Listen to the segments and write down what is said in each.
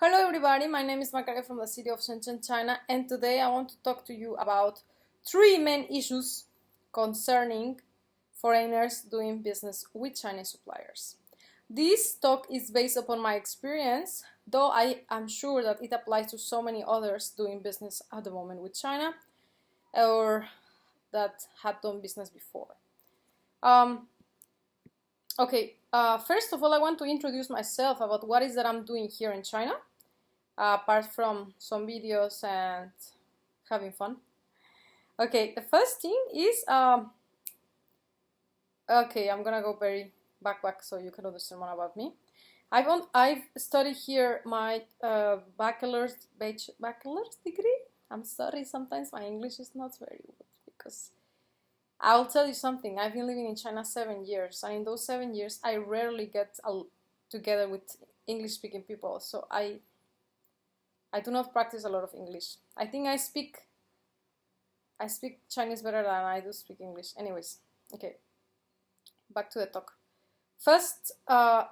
Hello everybody, my name is Macaria from the city of Shenzhen, China, and today I want to talk to you about three main issues concerning foreigners doing business with Chinese suppliers. This talk is based upon my experience, though I am sure that it applies to so many others doing business at the moment with China or that had done business before. First of all, I want to introduce myself about what is that I'm doing here in China, apart from some videos and having fun. Okay, the first thing is, I'm gonna go very back so you can understand more about me. I've studied here my bachelor's degree. I'm sorry, sometimes my English is not very good because I'll tell you something. I've been living in China 7 years, and in those 7 years, I rarely get together with English-speaking people. So I do not practice a lot of English. I think I speak Chinese better than I do speak English. Anyways, okay, back to the talk. First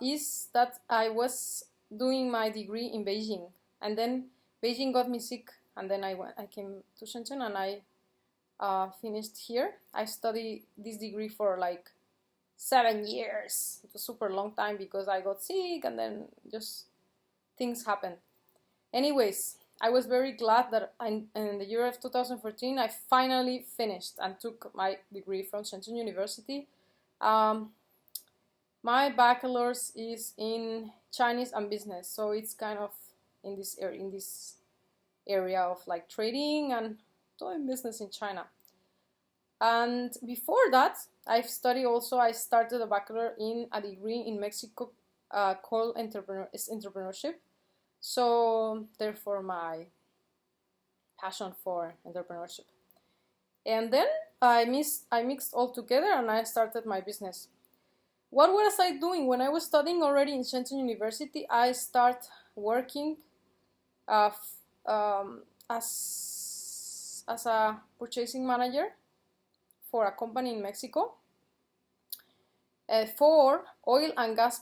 is that I was doing my degree in Beijing, and then Beijing got me sick, and then I came to Shenzhen, and I finished here. I studied this degree for like 7 years. It was a super long time because I got sick, and then just things happened. Anyways, I was very glad that in the year of 2014 I finally finished and took my degree from Shenzhen University. My bachelor's is in Chinese and business, so it's kind of in this area of like trading and doing business in China. And before that, I started a bachelor in a degree in Mexico called entrepreneurship. So therefore my passion for entrepreneurship. And then I mixed all together and I started my business. What was I doing? When I was studying already in Shenzhen University, I started working as a purchasing manager for a company in Mexico for oil and gas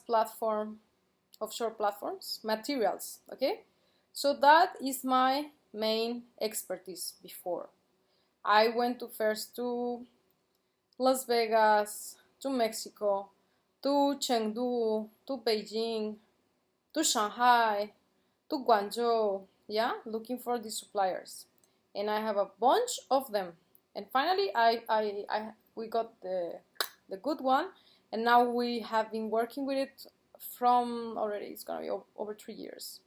offshore platforms, materials, okay? So that is my main expertise before. I went first to Las Vegas, to Mexico, to Chengdu, to Beijing, to Shanghai, to Guangzhou, yeah, looking for these suppliers. And I have a bunch of them. And finally, we got the good one, and now we have been working with it from already, it's gonna be over 3 years.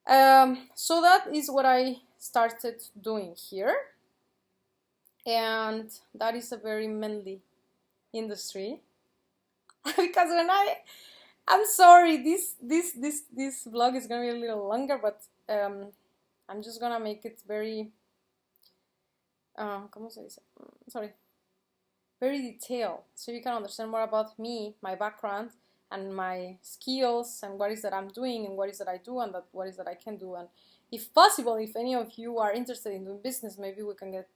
So that is what I started doing here, and that is a very manly industry. Because when I'm sorry, this vlog is gonna be a little longer, but I'm just gonna make it very very detailed, so you can understand more about me, my background, and my skills, and what is that I'm doing, and what is that I do, and what is that I can do. And if possible, if any of you are interested in doing business, maybe we can get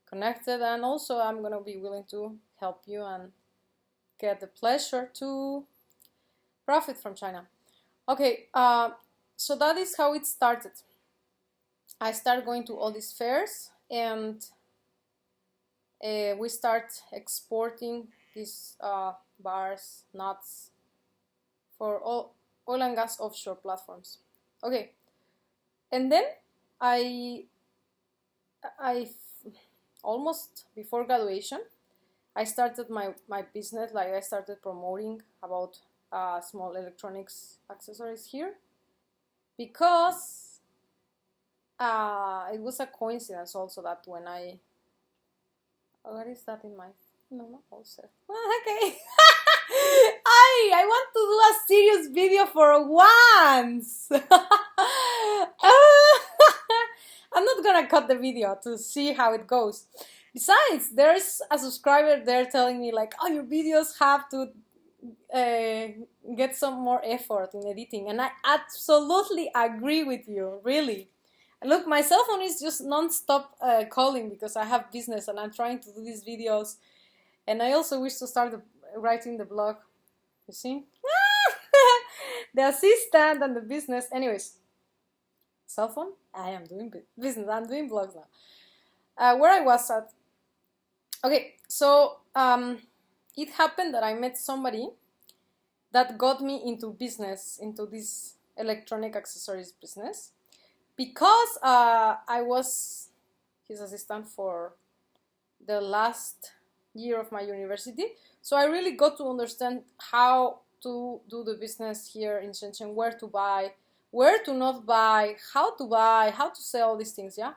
connected, and also I'm gonna be willing to help you and get the pleasure to profit from China. Okay, so that is how it started. I started going to all these fairs, and we start exporting these bars, nuts, for oil and gas offshore platforms. Okay, and then I almost before graduation, I started my business. Like, I started promoting about small electronics accessories here, because it was a coincidence also that when what is that in my also okay. I want to do a serious video for once. I'm not gonna cut the video to see how it goes. Besides, there's a subscriber there telling me like, oh, your videos have to get some more effort in editing, and I absolutely agree with you, really. Look, my cell phone is just non-stop calling because I have business and I'm trying to do these videos, and I also wish to start writing the blog, you see. the assistant and the business. Anyways, cell phone. I am doing business. I'm doing blogs now. Where I was at. Okay, so it happened that I met somebody that got me into business, into this electronic accessories business, because I was his assistant for the last year of my university. So I really got to understand how to do the business here in Shenzhen, where to buy, where to not buy, how to sell these things, yeah?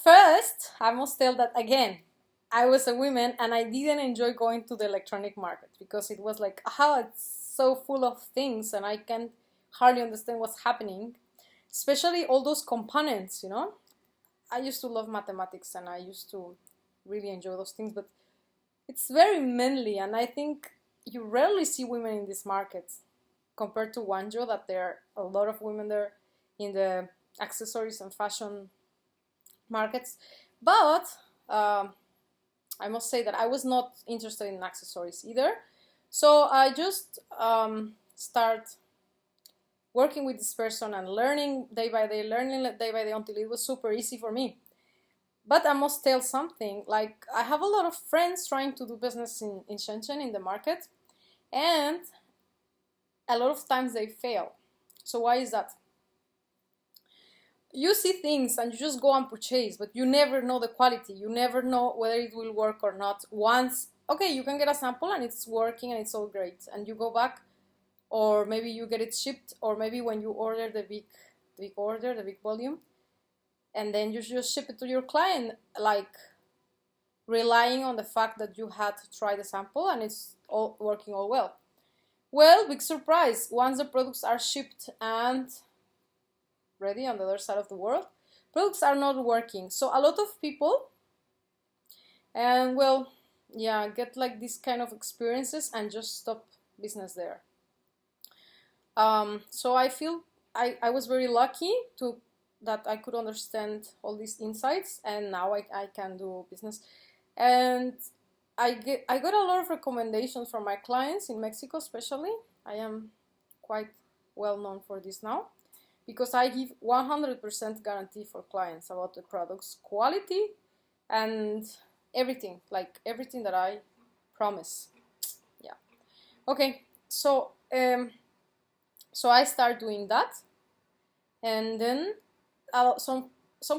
First, I must tell that again, I was a woman and I didn't enjoy going to the electronic market because it was like, it's so full of things and I can hardly understand what's happening, especially all those components, you know? I used to love mathematics and I used to really enjoy those things, but it's very manly, and I think you rarely see women in this market compared to Guangzhou, that there are a lot of women there in the accessories and fashion markets. But I must say that I was not interested in accessories either, so I just start working with this person and learning day by day until it was super easy for me. But I must tell something, like I have a lot of friends trying to do business in Shenzhen in the market, and a lot of times they fail. So why is that? You see things and you just go and purchase, but you never know the quality. You never know whether it will work or not. Once, okay, you can get a sample and it's working and it's all great, and you go back, or maybe you get it shipped, or maybe when you order the big volume, and then you just ship it to your client, like relying on the fact that you had to try the sample and it's all working all well. Well, big surprise, once the products are shipped and ready on the other side of the world, products are not working. So a lot of people, and well, yeah, get like this kind of experiences and just stop business there. So I feel I was very lucky that I could understand all these insights, and now I can do business. And I got a lot of recommendations from my clients in Mexico, especially. I am quite well known for this now, because I give 100% guarantee for clients about the product's quality and everything, like everything that I promise. Yeah. Okay, so I start doing that, and then some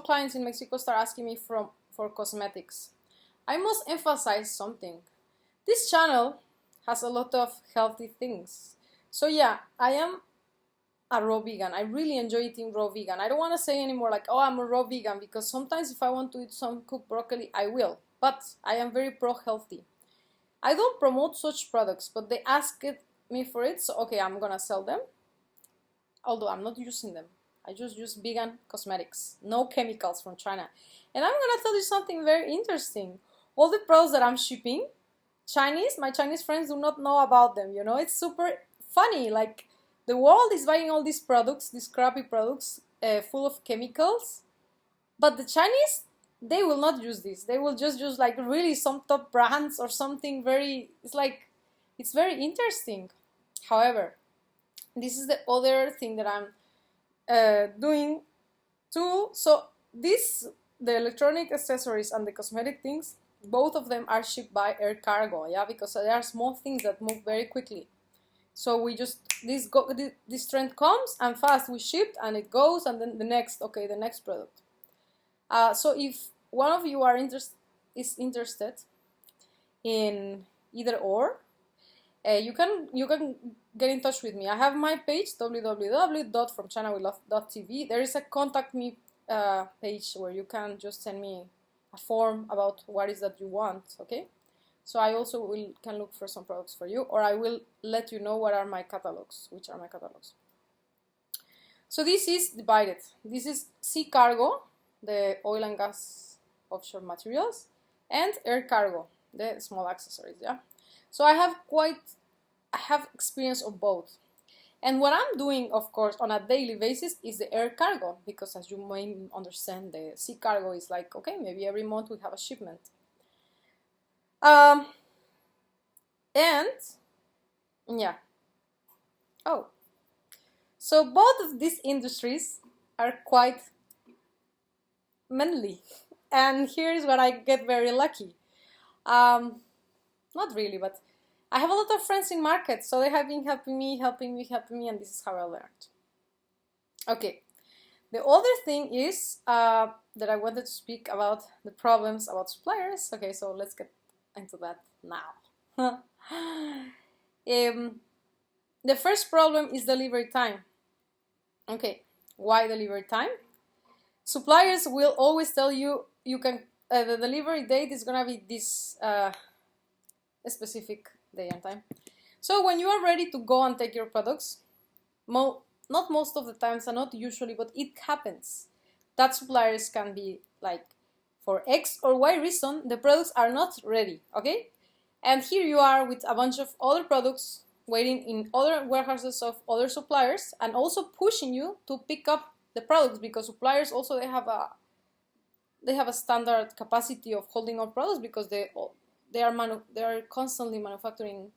clients in Mexico start asking me for cosmetics. I must emphasize something. This channel has a lot of healthy things. So yeah, I am a raw vegan. I really enjoy eating raw vegan. I don't want to say anymore like, oh, I'm a raw vegan, because sometimes if I want to eat some cooked broccoli, I will. But I am very pro-healthy. I don't promote such products, but they asked me for it, so okay, I'm gonna sell them. Although I'm not using them. I just use vegan cosmetics, no chemicals from China. And I'm gonna tell you something very interesting. All the products that I'm shipping, my Chinese friends do not know about them, you know? It's super funny, like the world is buying all these products, these crappy products, full of chemicals, but the Chinese, they will not use this. They will just use like really some top brands or something very, it's very interesting. However, this is the other thing that I'm doing too. So the electronic accessories and the cosmetic things, both of them are shipped by air cargo, yeah, because there are small things that move very quickly. So we just, this trend comes and fast we ship and it goes, and then the next product. So if one of you is interested in either or, you can get in touch with me. I have my page, www.fromchinawithlove.tv. There is a contact me page where you can just send me a form about what is that you want, okay? So I also can look for some products for you, or I will let you know which are my catalogs. So this is divided. This is sea cargo, the oil and gas offshore materials, and air cargo, the small accessories, yeah? So I have experience of both. And what I'm doing, of course, on a daily basis is the air cargo, because as you may understand, the sea cargo is like, okay, maybe every month we have a shipment. And yeah, Oh, so both of these industries are quite manly. And here's where I get very lucky. Not really, but I have a lot of friends in markets, so they have been helping me, and this is how I learned. Okay, the other thing is that I wanted to speak about the problems about suppliers. Okay, so let's get into that now. The first problem is delivery time. Okay, why delivery time? Suppliers will always tell you can the delivery date is gonna be this specific day and time. So when you are ready to go and take your products, not most of the times and not usually, but it happens that suppliers can be like, for X or Y reason, the products are not ready, okay? And here you are with a bunch of other products waiting in other warehouses of other suppliers and also pushing you to pick up the products, because suppliers also they have a standard capacity of holding on products, because they are constantly manufacturing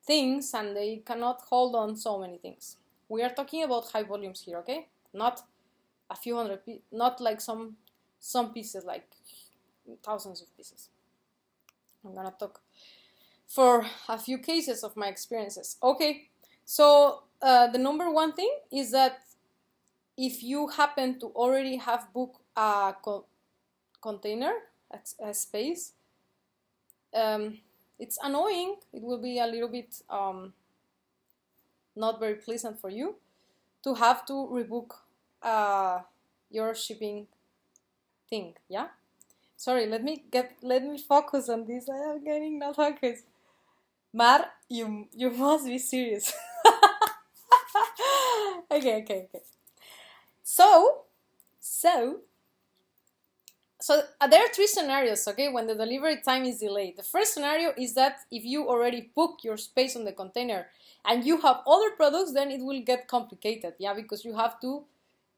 things and they cannot hold on so many things. We are talking about high volumes here, okay? Not a few hundred, not like some pieces, like thousands of pieces. I'm gonna talk for a few cases of my experiences. Okay, so the number one thing is that if you happen to already have booked a container, a space, it's annoying. It will be a little bit not very pleasant for you to have to rebook your shipping thing. Yeah, sorry, let me focus on this. I am getting not focused. Mar, you must be serious. Okay. So there are three scenarios, okay, when the delivery time is delayed. The first scenario is that if you already book your space on the container and you have other products, then it will get complicated, yeah, because you have to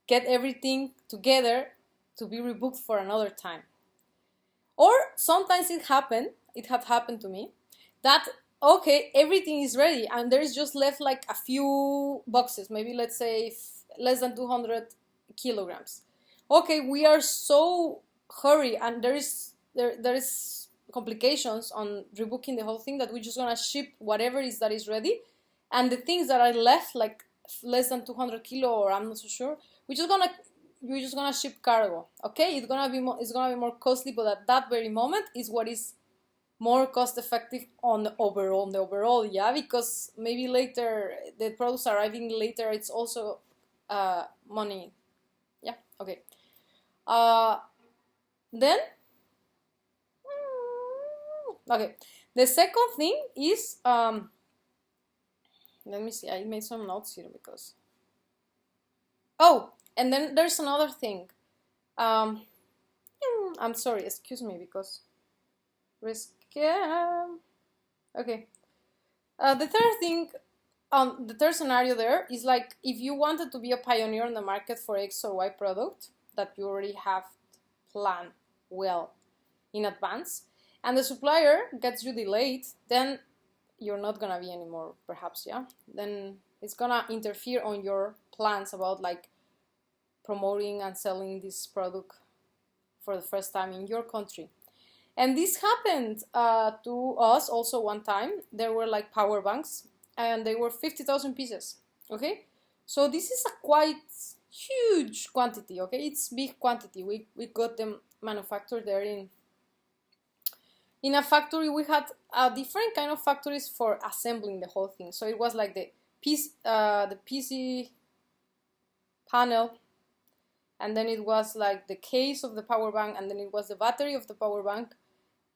get everything together to be rebooked for another time. Or sometimes it had happened to me, that, okay, everything is ready and there's just left like a few boxes, maybe let's say less than 200 kilograms. Okay, we are so hurry and there is complications on rebooking the whole thing that we're just gonna ship whatever that is ready, and the things that are left, like less than 200 kilo, or I'm not so sure, we're just gonna ship cargo. Okay, it's gonna be more costly, but at that very moment is what is more cost effective on the overall, yeah, because maybe later the products arriving later, it's also money. Yeah, okay. Then okay, the second thing is let me see, I made some notes here because and then there's another thing. I'm sorry, excuse me, because okay. The third thing, the third scenario there is like if you wanted to be a pioneer in the market for X or Y product that you already have planned well in advance, and the supplier gets you delayed, then you're not gonna be anymore, perhaps, yeah? Then it's gonna interfere on your plans about like promoting and selling this product for the first time in your country. And this happened to us also one time. There were like power banks and they were 50,000 pieces, okay? So this is a quite huge quantity, okay? It's big quantity. We got them manufactured there in a factory. We had different kind of factories for assembling the whole thing. So it was like the PC panel, and then it was like the case of the power bank, and then it was the battery of the power bank,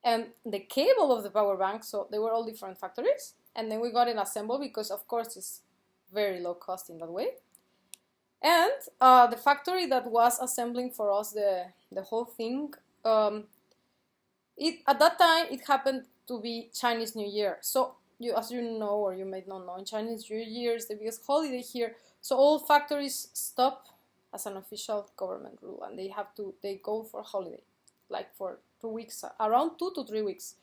and the cable of the power bank. So they were all different factories, and then we got it assembled because of course it's very low cost in that way. And the factory that was assembling for us the whole thing, at that time it happened to be Chinese New Year. So as you know, or you may not know, in Chinese New Year is the biggest holiday here. So all factories stop as an official government rule, and they go for holiday, like for 2 weeks, around 2 to 3 weeks.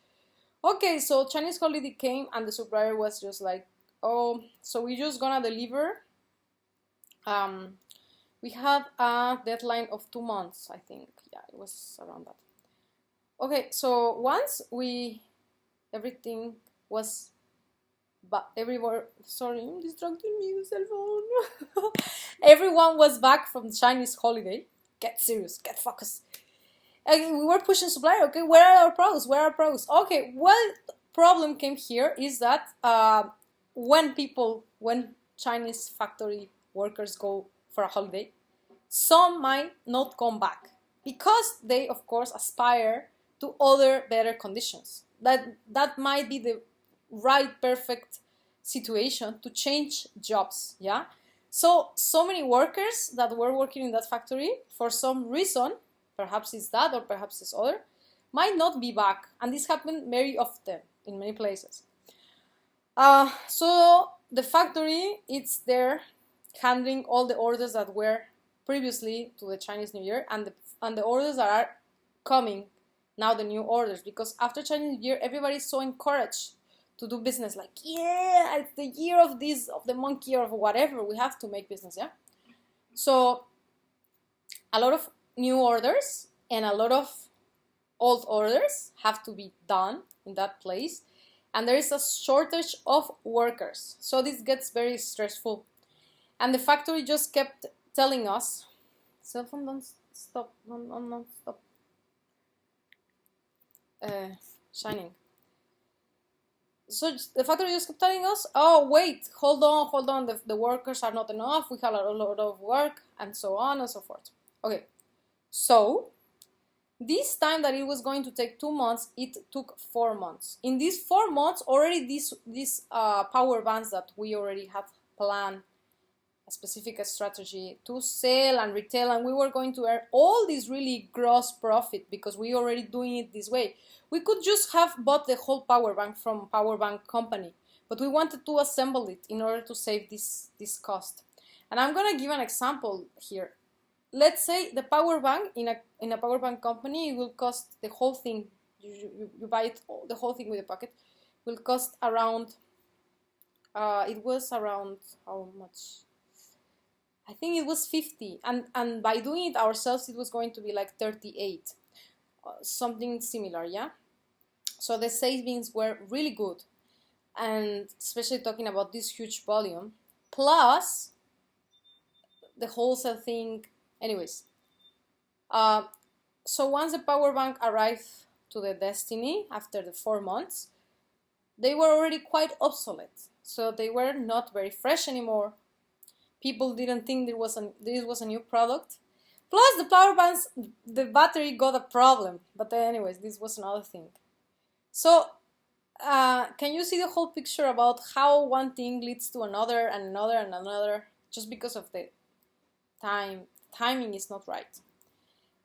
Okay, so Chinese holiday came, and the supplier was just like, Oh, so we're just gonna deliver. We had a deadline of 2 months, I think. Yeah, it was around that. Okay, so once everything was, but everywhere, sorry, I'm distracting me, the cell phone. Everyone was back from the Chinese holiday. Get serious, get focused. And we were pushing supplier. Okay, where are our pros? Where are our pros? Okay, well, problem came here is that when Chinese factory workers go for a holiday, some might not come back because they, of course, aspire to other better conditions. That might be the right perfect situation to change jobs. Yeah. So many workers that were working in that factory, for some reason, perhaps it's that or perhaps it's other, might not be back, and this happened very often in many places. So the factory, it's there handling all the orders that were previously to the Chinese New Year, and the orders that are coming now, the new orders, because after Chinese New Year everybody's so encouraged to do business, like, yeah, it's the year of this, of the monkey, or of whatever, we have to make business. Yeah, so a lot of new orders and a lot of old orders have to be done in that place, and there is a shortage of workers, so this gets very stressful. And the factory just kept telling us, cell phone, don't stop, don't stop shining. So the factory just kept telling us, oh wait, hold on, the workers are not enough, we have a lot of work, and so on and so forth. Okay, so this time that it was going to take 2 months, it took 4 months. In these 4 months, already these power bands that we already had planned a specific strategy to sell and retail, and we were going to earn all this really gross profit because we already doing it this way. We could just have bought the whole power bank from power bank company, but we wanted to assemble it in order to save this cost. And I'm gonna give an example here. Let's say the power bank in a power bank company, it will cost the whole thing. You buy it, the whole thing with the packet will cost around. It was around how much? I think it was 50, and by doing it ourselves, it was going to be like 38, something similar. Yeah. So the savings were really good, and especially talking about this huge volume, plus the wholesale thing. Anyways, so once the power bank arrived to the destiny after the 4 months, they were already quite obsolete. So they were not very fresh anymore. People didn't think this was a new product. Plus the power banks, the battery got a problem. But anyways, this was another thing. So can you see the whole picture about how one thing leads to another and another and another, just because of the timing is not right.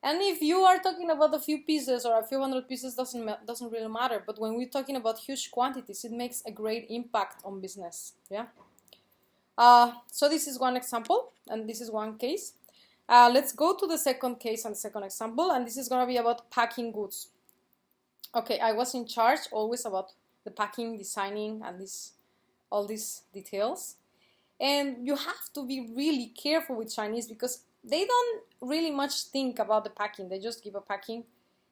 And if you are talking about a few pieces or a few hundred pieces, doesn't really matter. But when we're talking about huge quantities, it makes a great impact on business. Yeah. So this is one example, and this is one case. Let's go to the second case and second example, and this is going to be about packing goods. Okay, I was in charge always about the packing, designing, and all these details. And you have to be really careful with Chinese because they don't really much think about the packing. They just give a packing.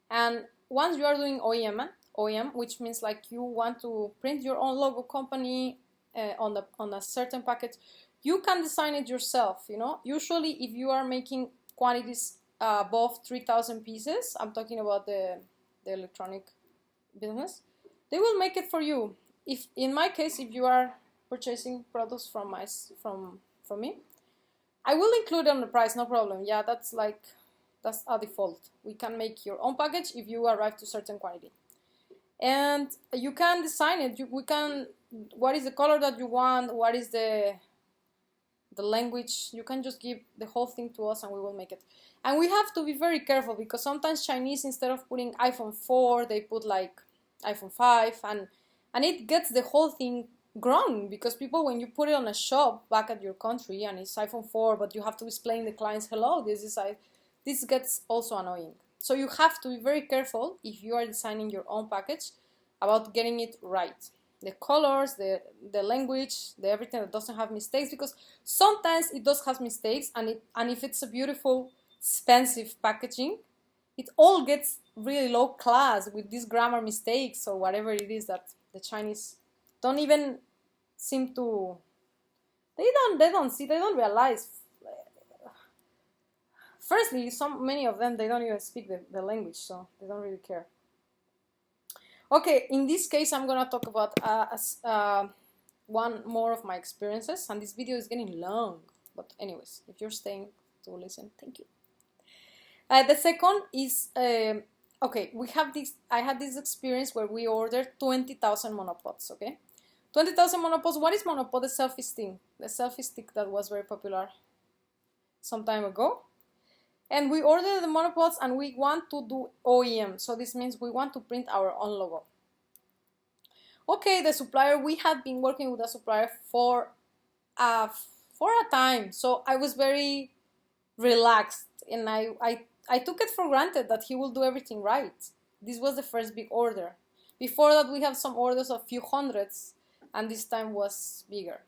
And once you are doing OEM, which means like you want to print your own logo company on a certain package, you can design it yourself. You know, usually if you are making quantities above 3,000 pieces, I'm talking about the electronic business, they will make it for you. If in my case, if you are purchasing products from me, I will include on the price, no problem. Yeah, that's a default. We can make your own package if you arrive to certain quantity, and you can design it. What is the color that you want? What is the language? You can just give the whole thing to us and we will make it. And we have to be very careful because sometimes Chinese, instead of putting iPhone 4, they put like iPhone 5, and it gets the whole thing wrong because people, when you put it on a shop back at your country and it's iPhone 4, but you have to explain the clients, hello, this gets also annoying. So you have to be very careful if you are designing your own package about getting it right. colors, the language, the everything that doesn't have mistakes, because sometimes it does have mistakes, and if it's a beautiful, expensive packaging, it all gets really low class with these grammar mistakes or whatever it is that the Chinese don't even seem to, they don't realize. Firstly, many of them, they don't even speak the language, so they don't really care. Okay, in this case, I'm gonna talk about one more of my experiences, and this video is getting long, but anyways, if you're staying to listen, thank you. The second is, okay, I had this experience where we ordered 20,000 monopods, okay? 20,000 monopods. What is monopod? The selfie stick. The selfie stick that was very popular some time ago. And we ordered the monopods, and we want to do OEM. So this means we want to print our own logo. Okay, the supplier, we had been working with the supplier for a time. So I was very relaxed, and I took it for granted that he will do everything right. This was the first big order. Before that, we have some orders of few hundreds, and this time was bigger.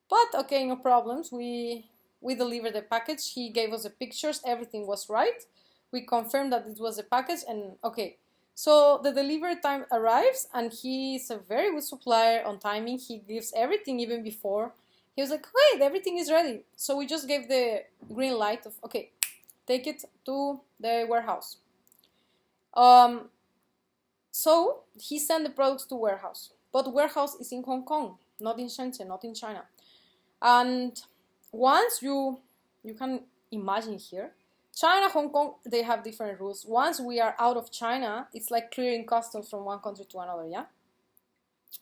But okay, no problems. We delivered the package. He gave us the pictures. Everything was right. We confirmed that it was a package, and okay. So the delivery time arrives, and he's a very good supplier on timing. He gives everything even before. He was like, wait, everything is ready. So we just gave the green light of, okay, take it to the warehouse. So he sent the products to warehouse. But warehouse is in Hong Kong, not in Shenzhen, not in China. And once you can imagine here, China, Hong Kong, they have different rules. Once we are out of China, it's like clearing customs from one country to another, yeah?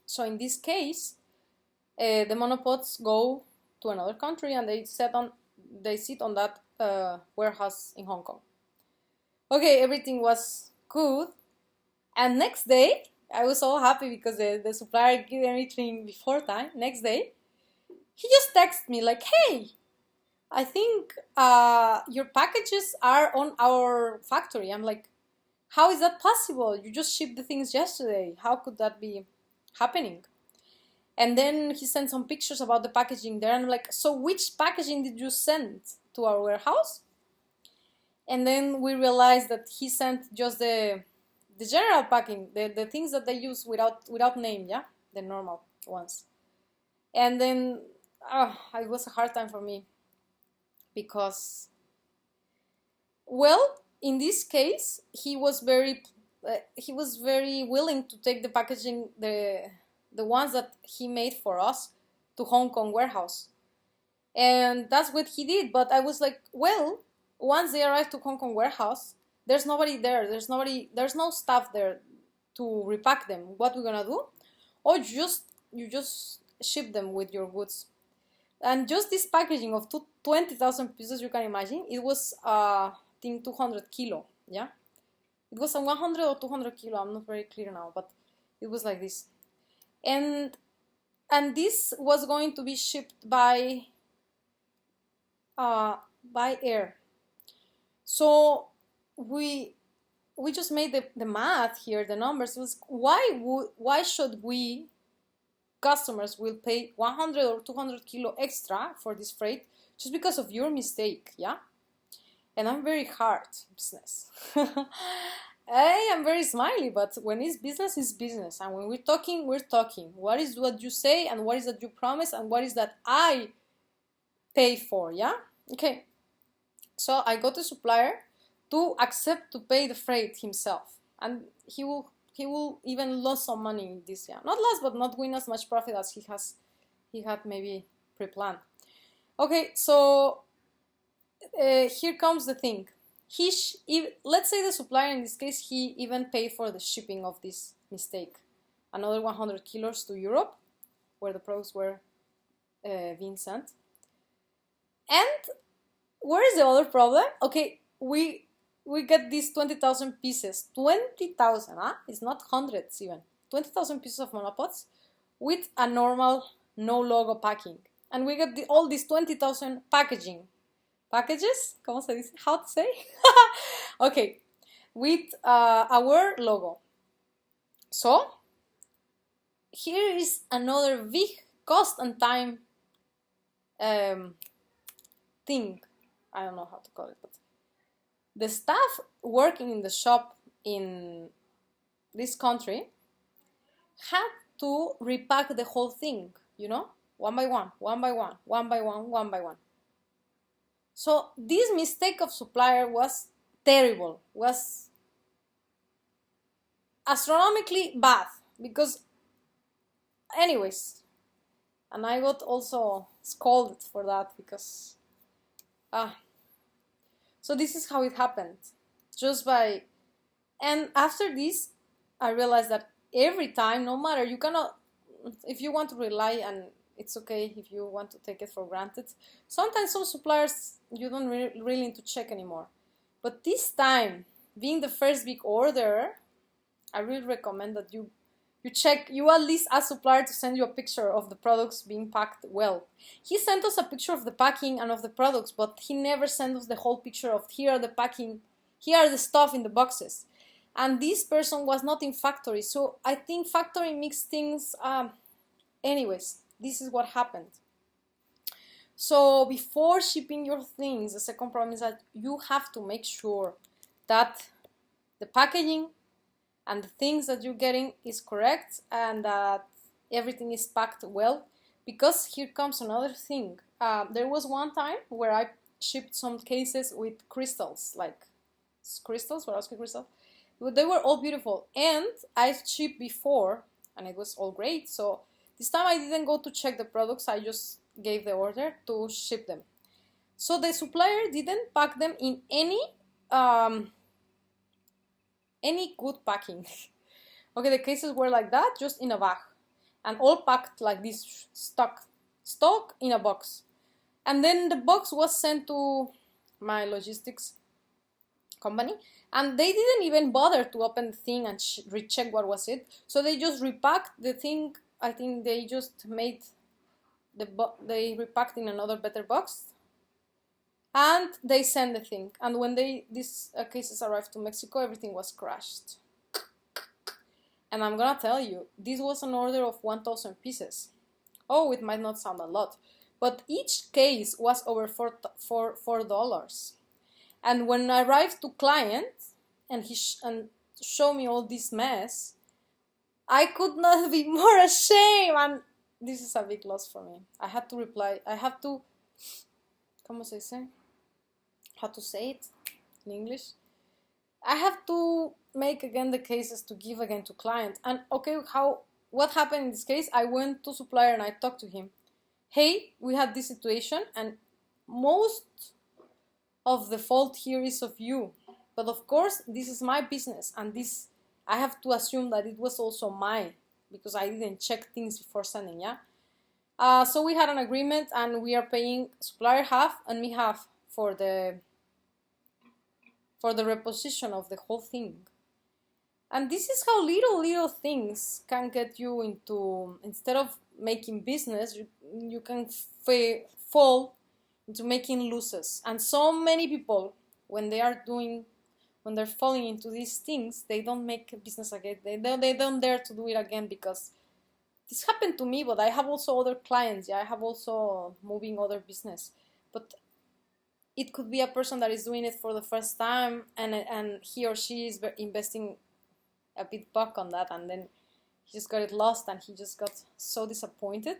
So in this case, the monopods go to another country, and they sit on that warehouse in Hong Kong. Okay, everything was good. And next day, I was so happy because the supplier gave everything before time. Next day, he just texted me like, hey, I think your packages are on our factory. I'm like, how is that possible? You just shipped the things yesterday. How could that be happening? And then he sent some pictures about the packaging there. And I'm like, so which packaging did you send to our warehouse? And then we realized that he sent just the general packing, the things that they use without name, yeah? The normal ones. And then it was a hard time for me. Because, well, in this case, he was very willing to take the packaging, the ones that he made for us, to Hong Kong warehouse, and that's what he did. But I was like, well, once they arrive to Hong Kong warehouse, there's nobody there. There's no staff there to repack them. What we're gonna do? Or you just ship them with your goods. And just this packaging of 20,000 pieces, you can imagine, it was, I think, 200 kilo, yeah? It was a 100 or 200 kilo, I'm not very clear now, but it was like this. And this was going to be shipped by air. So we just made the math here, the numbers. It was, why should we, customers, will pay 100 or 200 kilo extra for this freight just because of your mistake, yeah? And I'm very hard business. I am very smiley, but when it's business, it's business. And when we're talking, we're talking. What is what you say, and what is that you promise, and what is that I pay for, yeah? Okay. So I got the supplier to accept to pay the freight himself. And he will even lose some money in this, yeah. Not less, but not win as much profit as he had maybe pre-planned. Okay, so here comes the thing. Let's say the supplier, in this case, he even paid for the shipping of this mistake. Another 100 kilos to Europe, where the products were being sent. And where is the other problem? Okay, we get these 20,000 pieces. 20,000, huh? It's not hundreds even. 20,000 pieces of monopods with a normal, no logo packing. And we get all these 20,000 packages? ¿Cómo se dice? How to say? Okay, with our logo. So, here is another big cost and time thing. I don't know how to call it, but the staff working in the shop in this country had to repack the whole thing, one by one, one by one, one by one, one by one. So this mistake of supplier was terrible, was astronomically bad, because anyways, and I got also scolded for that, because so this is how it happened, just by, and after this I realized that every time, no matter, you cannot, if you want to rely, and it's okay if you want to take it for granted, sometimes some suppliers you don't really need to check anymore, but this time, being the first big order, I really recommend that you check, you at least ask supplier to send you a picture of the products being packed well. He sent us a picture of the packing and of the products, but he never sent us the whole picture of here are the packing, here are the stuff in the boxes. And this person was not in factory, so I think factory makes things, anyways, this is what happened. So before shipping your things, the second problem is that you have to make sure that the packaging and the things that you're getting is correct, and that everything is packed well, because here comes another thing. There was one time where I shipped some cases with crystals, like crystals, Swarovski crystals. They were all beautiful, and I shipped before, and it was all great. So this time I didn't go to check the products, I just gave the order to ship them. So the supplier didn't pack them in any good packing. Okay, the cases were like that, just in a bag, and all packed like this, stock in a box. And then the box was sent to my logistics company, and they didn't even bother to open the thing and recheck what was it. So they just repacked the thing. I think they just made they repacked in another better box, and they sent the thing. And when these cases arrived to Mexico, everything was crashed. And I'm gonna tell you, this was an order of 1,000 pieces. Oh, it might not sound a lot, but each case was over $4. And when I arrived to client, and he showed me all this mess, I could not be more ashamed. And this is a big loss for me. I had to reply. I have to, ¿cómo se dice? How to say it in English? I have to make again the cases to give again to client. And okay, what happened in this case? I went to supplier and I talked to him. Hey, we had this situation, and most of the fault here is of you. But of course, this is my business, and this I have to assume that it was also mine, because I didn't check things before sending, yeah? So we had an agreement, and we are paying supplier half and me half for the reposition of the whole thing. And this is how little things can get you into, instead of making business, you can fall into making losses. And so many people, when they're falling into these things, they don't make business again. They don't dare to do it again, because this happened to me, but I have also other clients. Yeah, I have also moving other business. But it could be a person that is doing it for the first time, and he or she is investing a bit buck on that, and then he just got it lost, and he just got so disappointed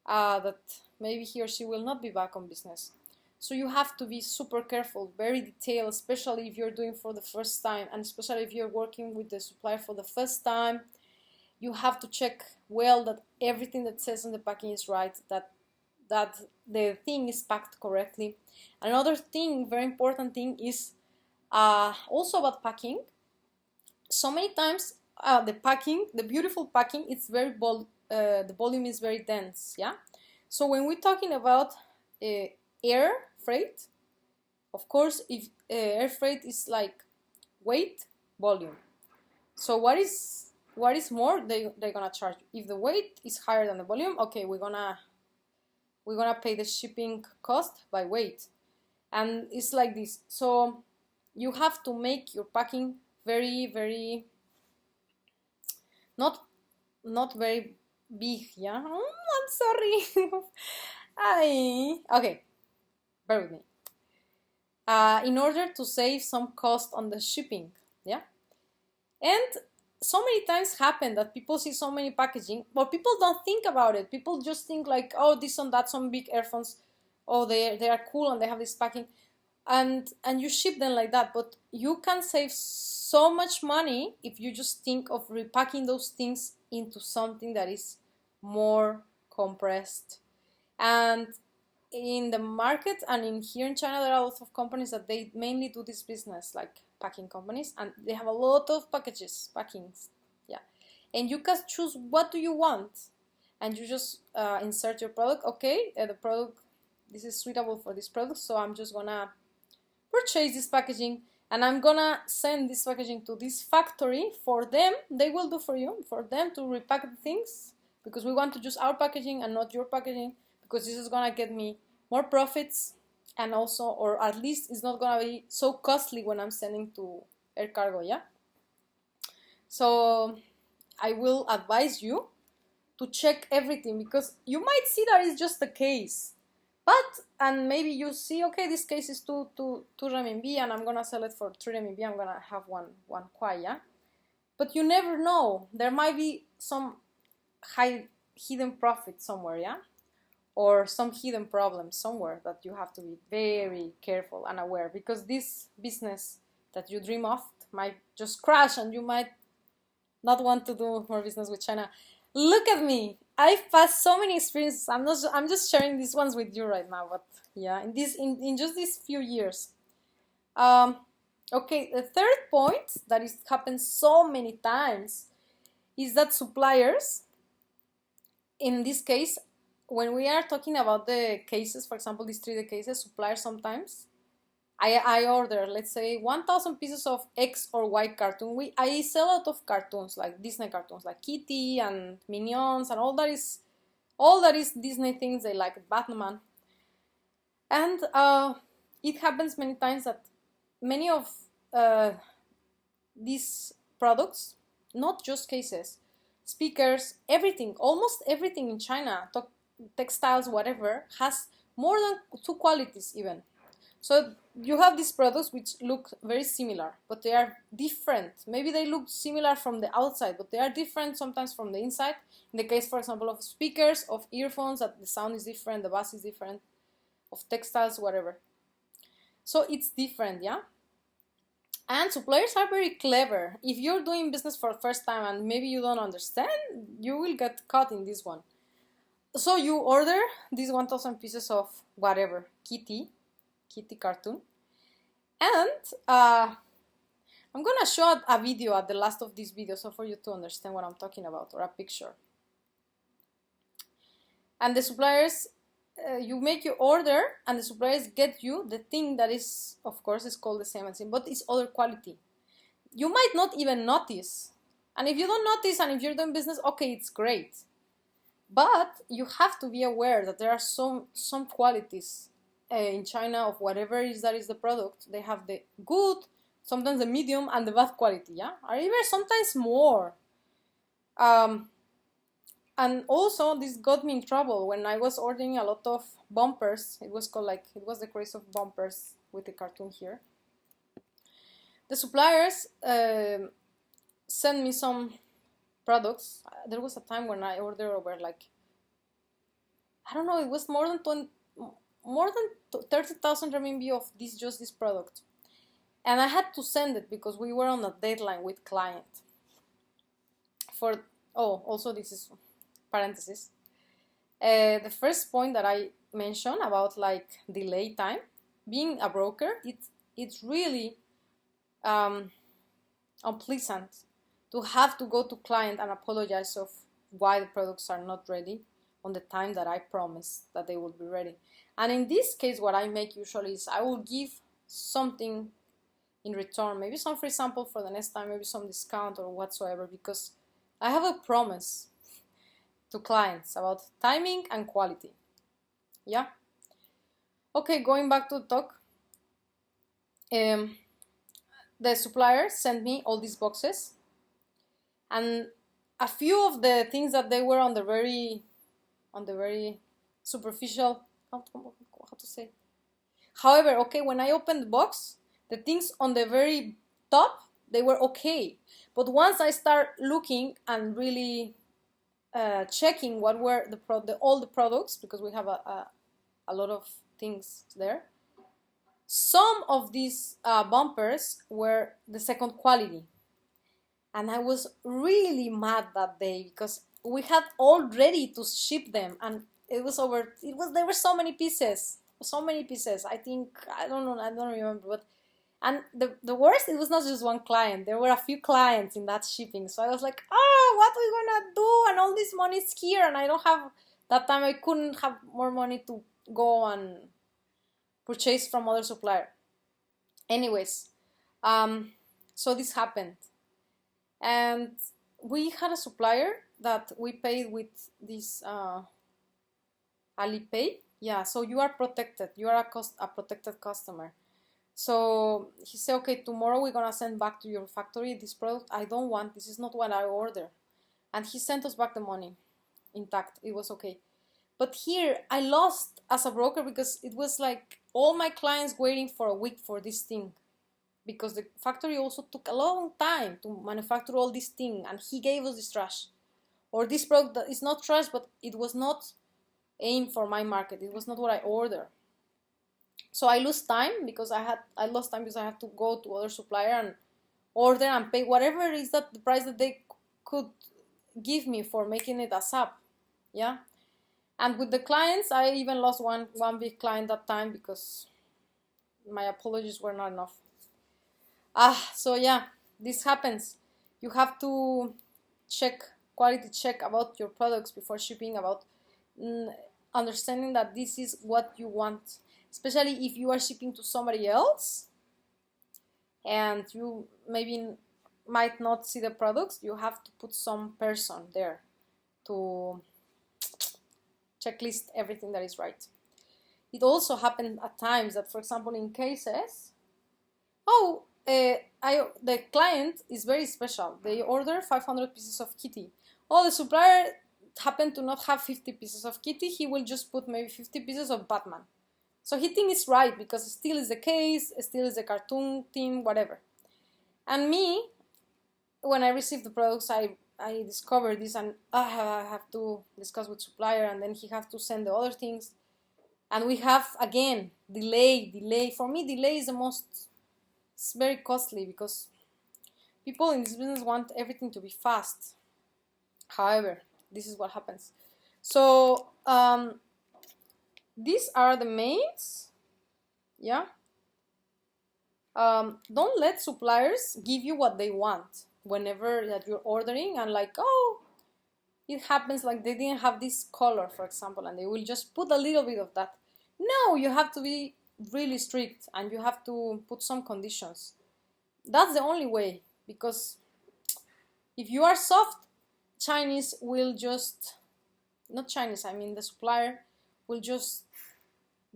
that maybe he or she will not be back on business. So you have to be super careful, very detailed, especially if you're doing for the first time, and especially if you're working with the supplier for the first time. You have to check well that everything that says on the packing is right, that the thing is packed correctly. Another thing, very important thing, is also about packing. So many times the beautiful packing, it's very bold, the volume is very dense, yeah? So when we're talking about air freight, of course, if air freight is like weight, volume. So what is more, they're gonna charge you. If the weight is higher than the volume, okay, we're gonna pay the shipping cost by weight. And it's like this. So you have to make your packing very, very, not not very big, yeah? I'm sorry. Okay, bear with me. In order to save some cost on the shipping, yeah? And so many times happen that people see so many packaging, but people don't think about it. People just think like, oh, this and that, some big earphones, oh, they are cool and they have this packing, and you ship them like that. But you can save so much money if you just think of repacking those things into something that is more compressed. And in the market and in here in China, there are a lot of companies that they mainly do this business, like packing companies, and they have a lot of packings, yeah. And you can choose what do you want, and you just insert your product. Okay, the product, this is suitable for this product, so I'm just gonna purchase this packaging, and I'm gonna send this packaging to this factory for them. They will do for you, for them to repack the things, because we want to use our packaging and not your packaging, because this is gonna get me more profits, and also, or at least it's not gonna be so costly when I'm sending to air cargo, yeah? So I will advise you to check everything, because you might see that it's just a case, but, and maybe you see, okay, this case is two renminbi and I'm gonna sell it for 3 renminbi, I'm gonna have one kwai, yeah? But you never know, there might be some hidden profit somewhere, yeah? Or some hidden problem somewhere that you have to be very careful and aware, because this business that you dream of might just crash and you might not want to do more business with China. Look at me, I've passed so many experiences. I'm just sharing these ones with you right now, but yeah, in just these few years. Okay, the third point that is happened so many times is that suppliers, in this case, when we are talking about the cases, for example, these 3D cases, suppliers sometimes, I order, let's say, 1,000 pieces of X or Y cartoon. I sell a lot of cartoons, like Disney cartoons, like Kitty and Minions, and all that is Disney things. They like Batman, and it happens many times that many of these products, not just cases, speakers, everything, almost everything in China, textiles, whatever, has more than 2 qualities even. So you have these products which look very similar, but they are different. Maybe they look similar from the outside, but they are different sometimes from the inside. In the case, for example, of speakers, of earphones, that the sound is different, the bass is different, of textiles, whatever. So it's different, yeah? And suppliers are very clever. If you're doing business for the first time and maybe you don't understand, you will get caught in this one. So you order these 1,000 pieces of whatever, Kitty cartoon, and I'm gonna show a video at the last of this video, so for you to understand what I'm talking about, or a picture. And the suppliers, you make your order, and the suppliers get you the thing that is, of course, is called the same, but it's other quality. You might not even notice, and if you don't notice, and if you're doing business, okay, it's great. But you have to be aware that there are some qualities in China of whatever is that is the product. They have the good, sometimes the medium, and the bad quality, yeah? Or even sometimes more. And also, this got me in trouble when I was ordering a lot of bumpers. It was the craze of bumpers with the cartoon here. The suppliers sent me some products. There was a time when I ordered over, like, I don't know, it was more than 30,000 renminbi of just this product, and I had to send it because we were on a deadline with client. Also, this is parenthesis. The first point that I mentioned about, like, delay time, being a broker, it's really unpleasant to have to go to client and apologize of why the products are not ready on the time that I promised that they would be ready. And in this case, what I make usually is I will give something in return, maybe some free sample for the next time, maybe some discount or whatsoever, because I have a promise to clients about timing and quality. Yeah? Okay, going back to the talk. The supplier sent me all these boxes, and a few of the things that they were on the very superficial, how to say. However, okay, when I opened the box, the things on the very top, they were okay. But once I start looking and really checking what were all the products, because we have a lot of things there, some of these bumpers were the second quality. And I was really mad that day because we had all ready to ship them, and there were so many pieces. I think, I don't remember, but, and the worst, it was not just one client, there were a few clients in that shipping. So I was like, oh, what are we gonna do? And all this money is here, and I don't have, that time I couldn't have more money to go and purchase from other supplier. Anyways, so this happened. And we had a supplier that we paid with this Alipay. Yeah, so you are protected. You are a protected customer. So he said, okay, tomorrow we're gonna send back to your factory this product. I don't want, this is not what I ordered. And he sent us back the money intact. It was okay. But here I lost as a broker because it was like all my clients waiting for a week for this thing, because the factory also took a long time to manufacture all this thing, and he gave us this trash, or this product that is not trash, but it was not aimed for my market. It was not what I ordered. So I lost time because I had to go to other supplier and order and pay whatever is that the price that they could give me for making it a SAP. Yeah. And with the clients, I even lost one big client that time because my apologies were not enough. So yeah, this happens. You have to quality check about your products before shipping, about understanding that this is what you want, especially if you are shipping to somebody else and you maybe might not see the products. You have to put some person there to checklist everything that is right. It also happened at times that, for example, in cases, the client is very special. They order 500 pieces of kitty. Oh, the supplier happened to not have 50 pieces of kitty. He will just put maybe 50 pieces of Batman. So he thinks it's right because it still is the case, it still is the cartoon theme, whatever. And me, when I received the products, I discovered this, and I have to discuss with supplier, and then he has to send the other things. And we have, again, delay. For me, delay is it's very costly because people in this business want everything to be fast. However, this is what happens. So these are the mains. Yeah. Don't let suppliers give you what they want whenever that you're ordering, and like, oh, it happens like they didn't have this color, for example, and they will just put a little bit of that. No, you have to be really strict, and you have to put some conditions. That's the only way, because if you are soft, Chinese will just, not Chinese, I mean the supplier will just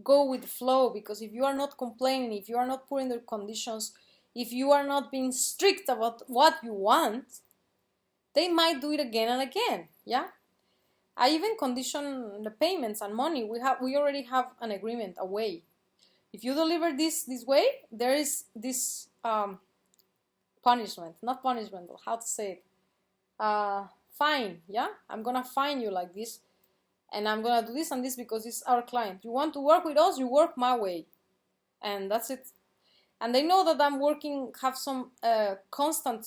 go with the flow, because if you are not complaining, if you are not putting the conditions, if you are not being strict about what you want, they might do it again and again. Yeah, I even condition the payments and money. We already have an agreement, a way. If you deliver this way, there is this punishment, not punishment, how to say it, fine. Yeah, I'm gonna fine you like this, and I'm gonna do this and this because it's our client. You want to work with us, you work my way, and that's it. And they know that I'm working, have some constant,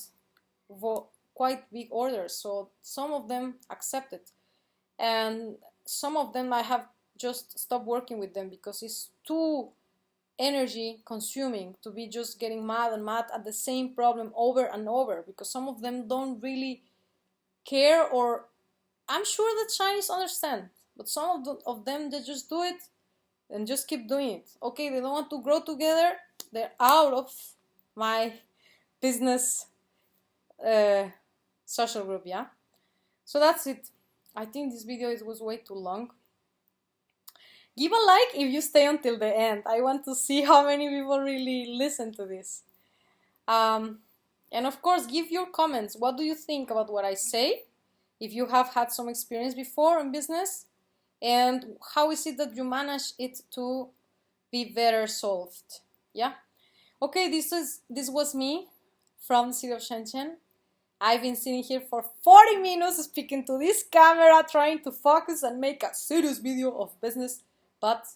quite big orders, so some of them accept it, and some of them I have just stopped working with them because it's too energy consuming to be just getting mad at the same problem over and over, because some of them don't really care, or I'm sure the Chinese understand, but some of them, they just do it and just keep doing it. Okay, they don't want to grow together, they're out of my business social group. Yeah, so that's it. I think this video was way too long. Give a like if you stay until the end. I want to see how many people really listen to this. And of course, give your comments. What do you think about what I say? if you have had some experience before in business, and how is it that you manage it to be better solved. Yeah. Okay, this was me from the city of Shenzhen. I've been sitting here for 40 minutes speaking to this camera, trying to focus and make a serious video of business, but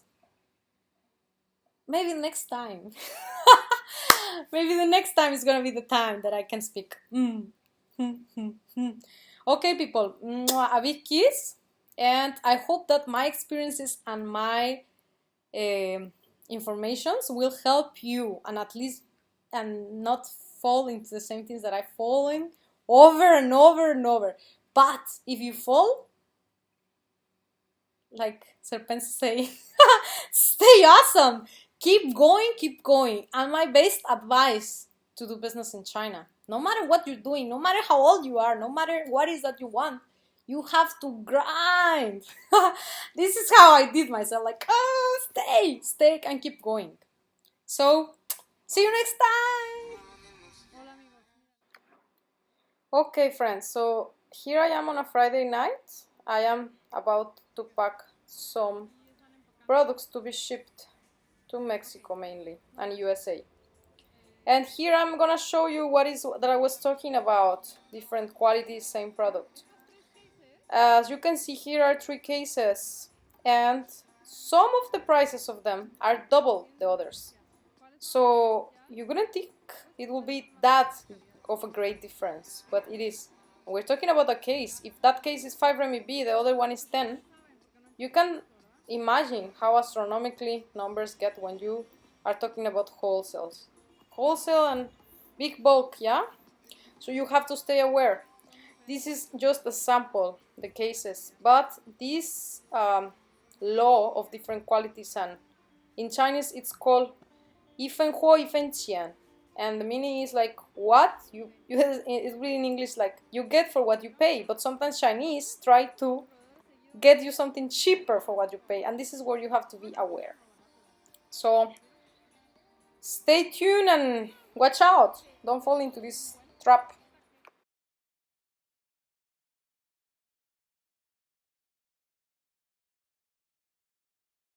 maybe next time. Maybe the next time is gonna be the time that I can speak. Okay, people, a big kiss, and I hope that my experiences and my informations will help you, and at least and not fall into the same things that I've fallen over and over and over. But if you fall, like Serpents say, stay awesome. Keep going. And my best advice to do business in China, no matter what you're doing, no matter how old you are, no matter what is that you want, you have to grind. This is how I did myself, like, oh, stay and keep going. So, see you next time. Okay, friends, so here I am on a Friday night. I am about to pack some products to be shipped to Mexico mainly and USA. And here I'm gonna show you what is that I was talking about, different qualities, same product. As you can see, here are 3 cases, and some of the prices of them are double the others. So you wouldn't think it will be that of a great difference, but it is. We're talking about a case. If that case is 5 RMB, the other one is 10. You can imagine how astronomically numbers get when you are talking about wholesale and big bulk, yeah? So you have to stay aware. This is just a sample, the cases, but this law of different qualities, and in Chinese it's called 一分货一分钱, and the meaning is like what you it's really in English like you get for what you pay, but sometimes Chinese try to get you something cheaper for what you pay, and this is where you have to be aware. So stay tuned and watch out, don't fall into this trap.